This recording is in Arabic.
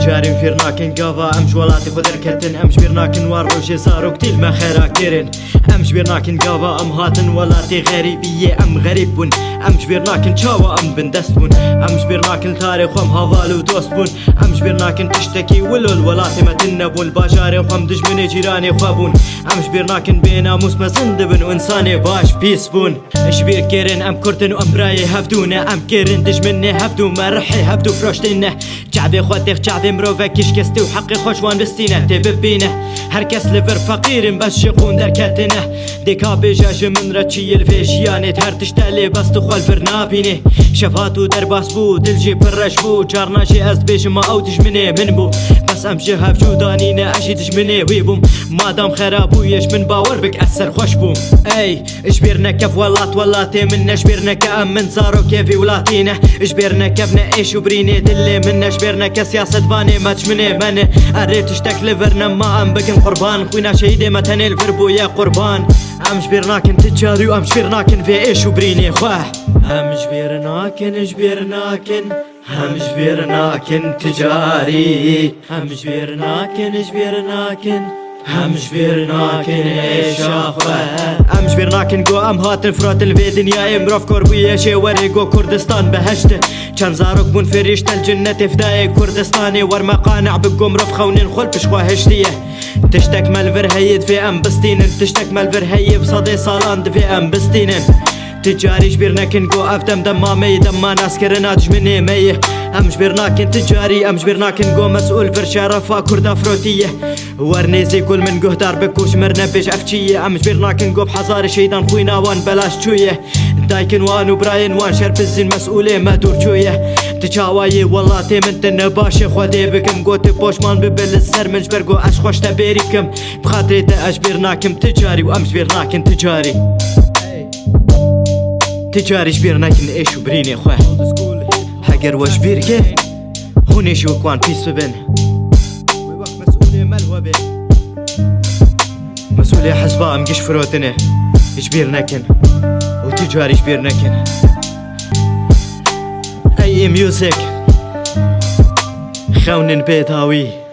تجاري فيرناكن قافا امش ولاتي خدر كتن امش بيرناكن واروشي صارو كتيل ما خيرا كيرن امش بيرناكن قافا ام هاتن ولاتي غريبية ام غريبون امش بيرناكن شاوا ام بندستبون امش بيرناكن تاريخ ام هافالو دوستبون امش بيرناكن تشتكي ولول ولاتي ما تنبون باجاري خم دجمني جيراني خوابون امش بيرناكن بينا موسما سندبن وانساني باش بيسبون اش بير كيرن ام كورتن وام براي هفدونا ام كيرن دجمني هفدو ما رحي هفدو فروشتينه شعبي خواتيخ شعبي مروفك كشكستي وحقي خوشوان بستينه تببينه هركس لفر فقير بس شقون دركتنه ديكا بيجاج من رتشي الفيشياني هر تشتالي بس تخوال فرنابيني شفاتو درباس بو دلجي برش بو جارناشي از بيش ما او تجمني من بو بس امشي هفجو دانينا اشي تجمني ويبوم مادام خرابو يش من باور بك اثر خوش بوم اي اجبرنا كف ولاتي من اجبرنا كام من زارو كيفي ولاتينا اجبرنا كفنا ايش وبريني دلي من اجبرنا كسياسة باني ما تجمني من قريت تشتك لفرنا ما ام بكن قربان خوينا شهيدي ما تني الفربو يا قربان امش بيرناكن تجاري وامش بيرناكن في ايش وبريني خواه امش بيرناكن همش بيرناكن تجاري همش بيرناكن همش بيرناكن ايش اخوه همش بيرناكن جو ام هاتن فرات الفي دنياي مروف كوربوية شي وريقو كردستان بهشته كان زاروك بون فريشت الجنة فداي كردستاني ورما قانع بقوم رف خونين خل بشخوا هشتيه تشتك مالفر هيد في ام بستينن تشتك مالفر هيب صدي صالاند في ام بستينن تجاري جبرناكن جو افتم دمامي دما ناس كرناتج مني مي امش بيرناكن تجاري امش بيرناكن جو مسؤول في شرفا كردا فروتيه ورنيزي كل من جو دار بكوش مرنا بيش افتشيه امش بيرناكن جو بحصار شيطان خوينا وان بلاش شويه دايكن وان وبراين وان شرب الزين مسؤولي ما دور شويه تجاواي والله تيمنت النباشي خودي بكم قوت بوشمان ببل السر من جبرقو اش خوش تبيريكم بخاطري تاش بيرناكن تجاري وامش بيرناكن تجاري تجاري جبيرناكن ايش وبريني خواه حقر وش بيركه هوني شو كوان بيس ببن ويوقت مسؤولية مالوبة مسؤولية حسباء مقش فروتنه جبيرناكن وتجاري جبيرناكن اي ميوزك خونن بيتاوي